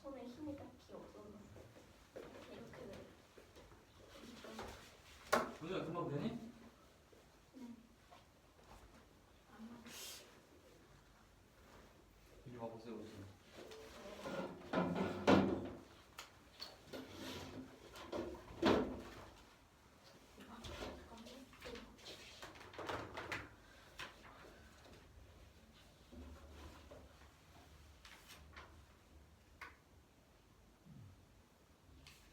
손에 힘이 딱히 없어서 이렇게 돼. 은우야 금방 되니? 이리 와보세요 우선.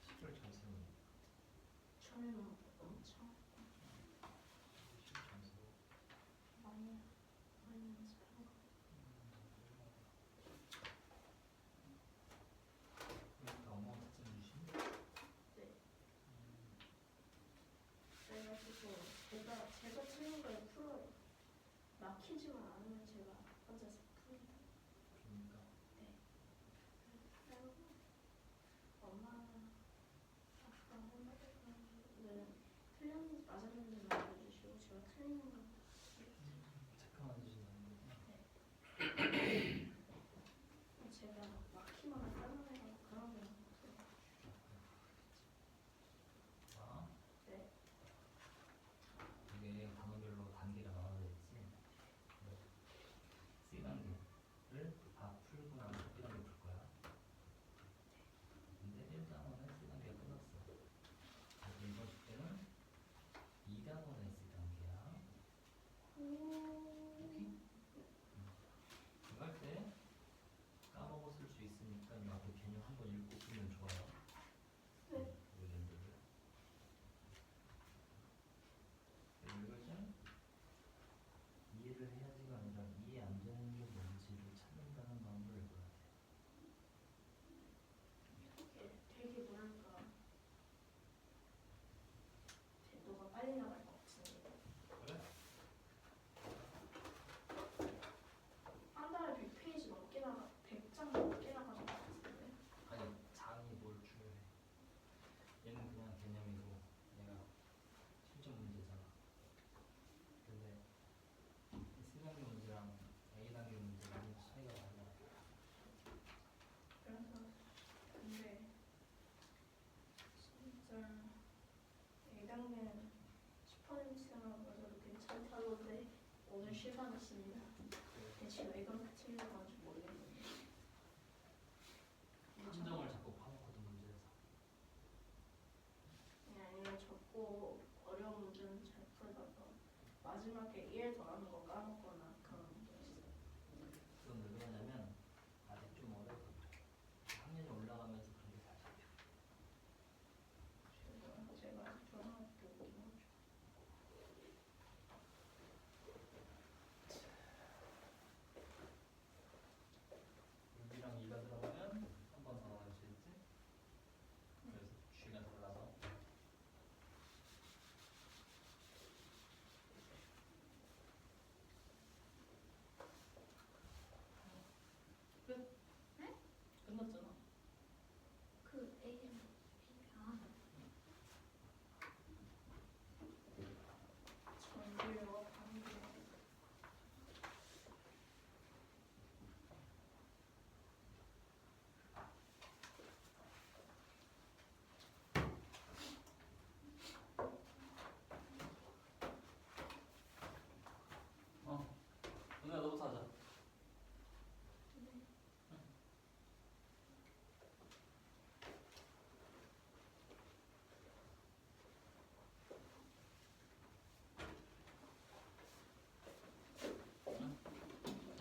시계를 잘 세우네. 저는 엄청 잘 세워. 많이 연습한 거. 그러니까 엄마가 득점 주신? 네. 그래가지고 제가 틀린 걸 풀어요. 막히지만 않으면 제가 혼자서 풉니다. 그러니까. 그리고 엄마는 아까 엄마는 틀렸는지 맞았는지 알려주시고 제가 틀리는 거 체크만 해주신다는 거구나. 제가 막히거나 짜증내거나 그런 게 없어요. 아? 네. 이게 단어별로 단계가 나눠져 있지. C단계를 다 풀고 나면 B단계 풀 거야. 근데 1단원은 C단계가 끝났어. 그래서 이번 숙제는 2단원의 C단계야. 오케이? 이거 할 때 까먹었을 수 있으니까 이 앞에 개념 한번 읽고 풀면 좋아요. 네. 의견들을. 이것은 이해를 해야지가 아니라 이해 안 되는 게 뭔지를 찾는다는 마음으로 읽어야 돼. 되게 뭐랄까 너가 빨리 나갈 것 같은데 그래? 한 달에 100페이지 넘게 100장 넘게 나가는 것 같은데. 아니 장이 뭘 중요해. 얘는 그냥 개념이고 얘가 실전 문제잖아. 근데 이 C단계 문제랑 A단계 문제 많이 차이가 많이 나. 그래서 근데 진짜 A단계는 10%만 맞아도 괜찮다던데 오늘 실감했습니다. 대체 왜 그렇게 틀리려고 하는지 모르겠는데. 함정을 자꾸 파놓거든 문제에서. 아니면 적고 어려운 문제는 잘 풀다가 마지막에 1 더하는 거 까먹거나 그런 게 있어요. 그건 왜 그러냐면 아직 좀 어려서 그래. 학년이 올라가면서 그런 게 잘 잡혀. 제가 아직 초등학교이긴 하죠. 여기랑 2가 들어가면 한 번 더 나올 수 있지? 그래서 G가 달라서 끝? 네? 끝났잖아. 그 A랑 B가 전기와 반기. 은우야 너부터 하자.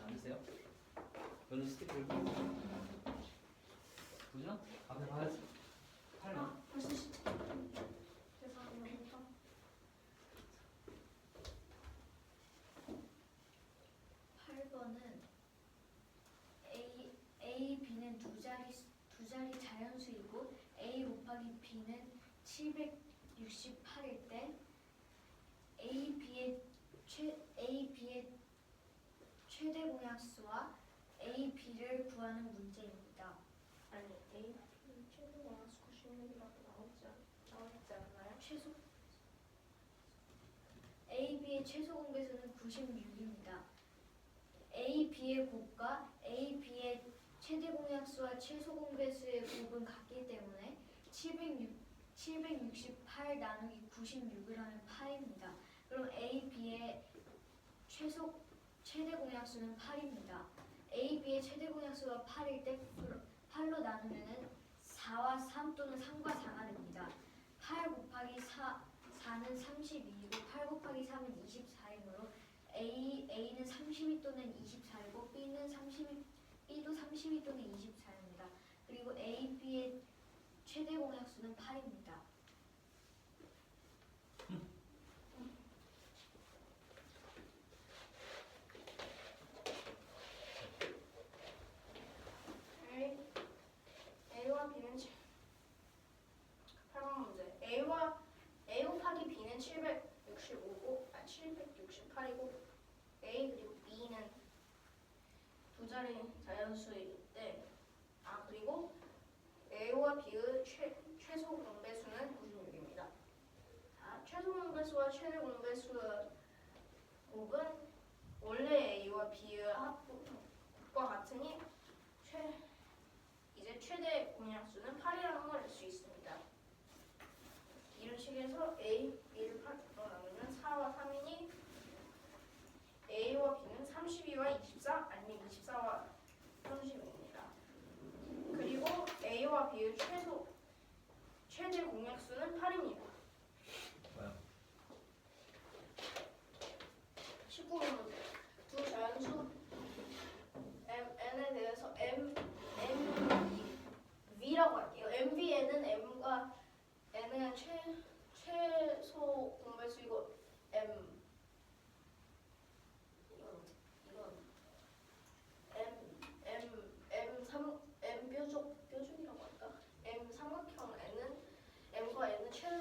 앉으세요. 은우 스티커 읽고. 보자? 앞에 봐야지. 8번. 벌써 죄송합니다. 8번은 A, B는 두 자리 자연수이고 A 곱하기 B는 768일 때 A, B의 최대 공약수와 A, B를 구하는 문제입니다. 아니 A 최소가 96이라고 나오지 않나요? A, B의 최소 공배수는 96입니다. A, B의 곱과 A, B의 최대 공약수와 최소 공배수의 곱은 같기 때문에 768 나누기 96을 하면 8입니다. 그럼 A, B의 최대 공약수는 8입니다. A, B의 최대 공약수가 8일 때 8로 나누면은 4와 3 또는 3과 4가 됩니다. 8 곱하기 4는 32이고 8 곱하기 3은 24이므로 A는 32 또는 24이고 B도 32 또는 24입니다. 그리고 A, B의 최대 공약수는 8입니다. A와 B는 8번 문제. A 곱하기 B는 768이고 A 그리고 B는 두 자리 자연수일 때 그리고 A와 B의 최소 공배수는 96입니다. 최소 공배수와 최대 공배수의 곱은 원래 A와 B의 합과 같으니 이제 최대 공약수는 8이라는 걸 알 수 있습니다. 이런 식에서 A, B를 8로 나누면 4와 3이니 A와 B는 32와 24 아니면 24와 30입니다. 그리고 A와 B의 최대 공약수는 8입니다. 뭐야? 19번 문제. 두 자연수 N에 대해서 MV라고 할게요. MV에는 M과 N은 최소 공배수이고 M 뾰족이라고 할까? M 삼각형 M과 N은 최대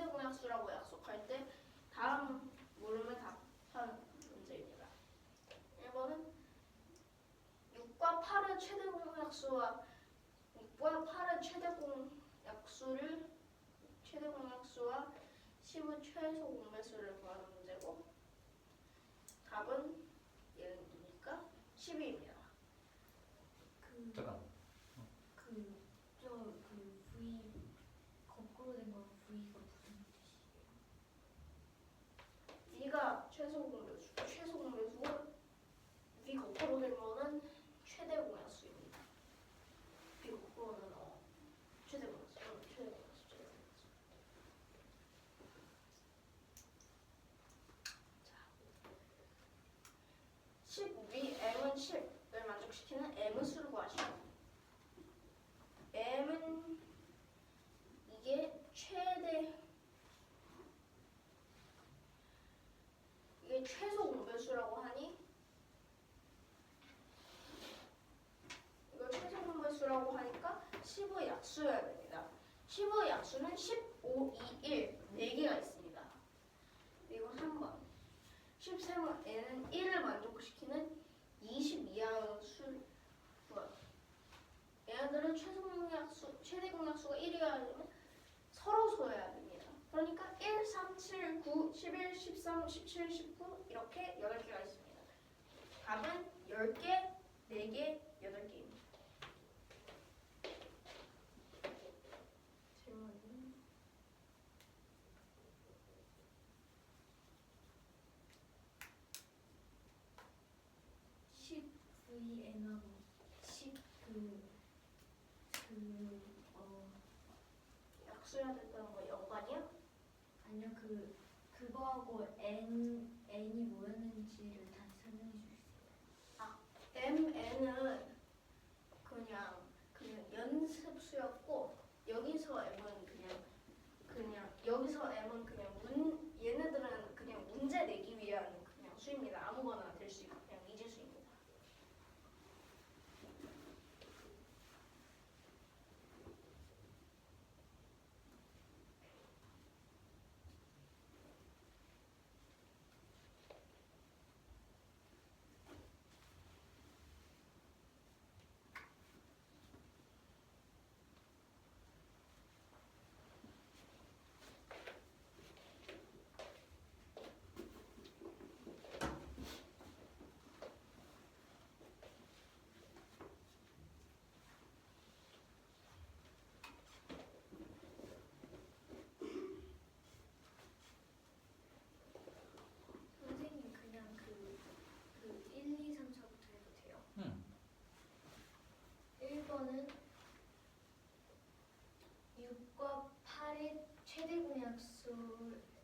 공약수라고 약속할 때 다음 물음을 답한 문제입니다. 1번은 6과 8의 최대 공약수와 6과 8의 최대 공약수와 10의 최소 공배수를 구하는 문제고 답은 얘는 누니까 10입니다. 잠깐. V 거꾸로 된 건 V가 무슨 뜻이에요? V가 최소 공배수고 V 거꾸로 된 거는 최대 공약수입니다. V 거꾸로는 최대 공약수. 10위 M은 10을 만족시키는 M의 수를 구하시오. M은 이게 최소 공배수라고 하니 이걸 최소 공배수라고 하니까 10의 약수여야 됩니다. 10의 약수는 15, 2, 1 4개가 있습니다. 그리고 3번 13은 N은 1을 만족시키는 20 이하의 수 얘네들은 최대 공약수가 1이어야 되면 서로 소여야 됩니다. 그러니까 1, 3, 7, 9, 11, 13, 17, 19 이렇게 8개가 있습니다. 답은 10개, 4개, 8개입니다. 질문은 10VN하고 10 약수해야 된다는 거 연관이야? 아니요 그거하고 N이 뭐였는지를 다시 설명해 주실 수 있어요? MN은 그냥 연습수였고 여기서 M은 여기서 M은 얘네들은 그냥 문제 내기 위한 그냥 수입니다. 아무거나 될 수 있고 그냥 미지수입니다.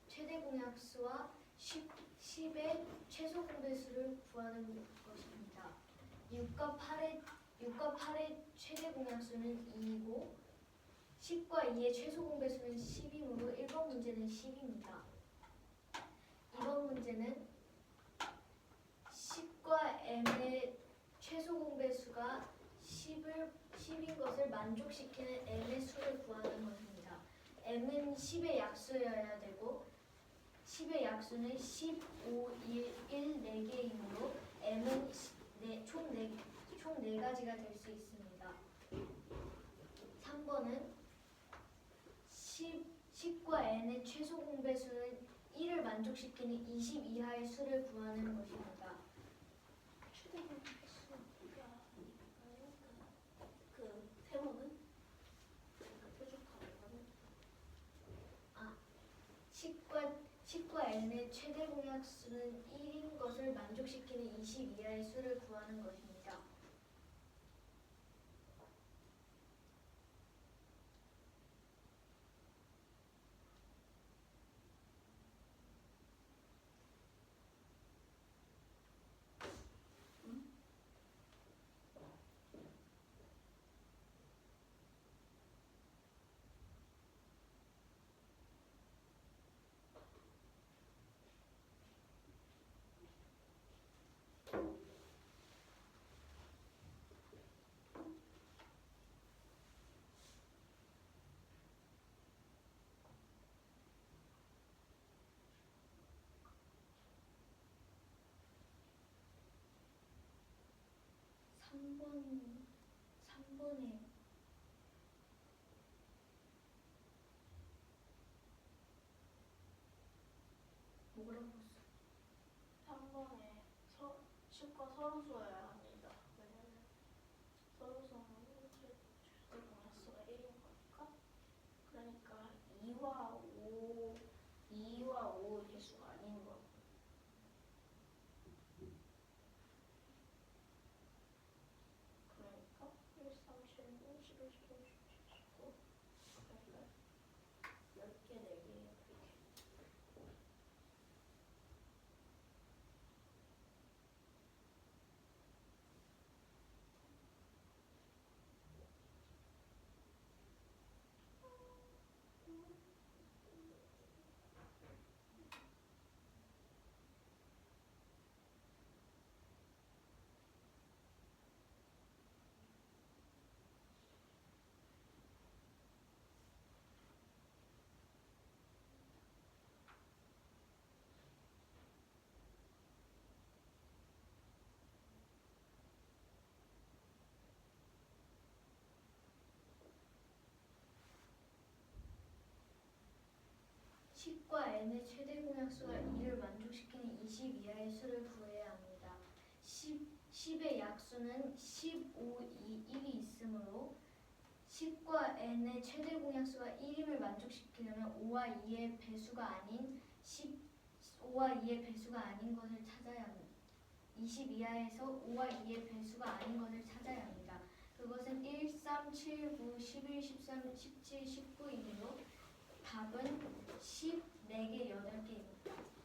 최대 공약수와 10의 최소 공배수를 구하는 것입니다. 6과 8의 최대 공약수는 2이고 10과 2의 최소 공배수는 10이므로 1번 문제는 10입니다. 2번 문제는 10과 m의 최소 공배수가 10인 것을 만족시키는 m의 수를 구하는 것입니다. m은 10의 약수여야 되고 10의 약수는 10, 5, 1, 4개이므로 m은 총 4가지가 될 수 있습니다. 3번은 10과 n의 최소 공배수는 1을 만족시키는 20 이하의 수를 구하는 것입니다. 최대 공배수가 그 세모는 표적하는 10과 n의 최대 공약수는 1인 것을 만족시키는 20 이하의 수를 구하는 것입니다. 삼번에 뭐라고 써? 3번에 10과 서로수여야 합니다. 왜냐면 서로수는 최대 공약수가 1인 거니까. 그러니까 2와 5의 개수가 아닌 거. 그러니까 1, 3, 7, 5, 11, 12, 17, 19. 그러니까 10개, 4개 이렇게. 과 n의 최대 공약수가 2를 만족시키는 20 이하의 수를 구해야 합니다. 10의 약수는 15, 2, 1이 있으므로 10과 n의 최대 공약수가 1임을 만족시키려면 5와 2의 배수가 아닌 5와 2의 배수가 아닌 것을 찾아야 합니다. 20 이하에서 5와 2의 배수가 아닌 것을 찾아야 합니다. 그것은 1, 3, 7, 9, 11, 13, 17, 19이므로 답은 10, 4개, 8개입니다.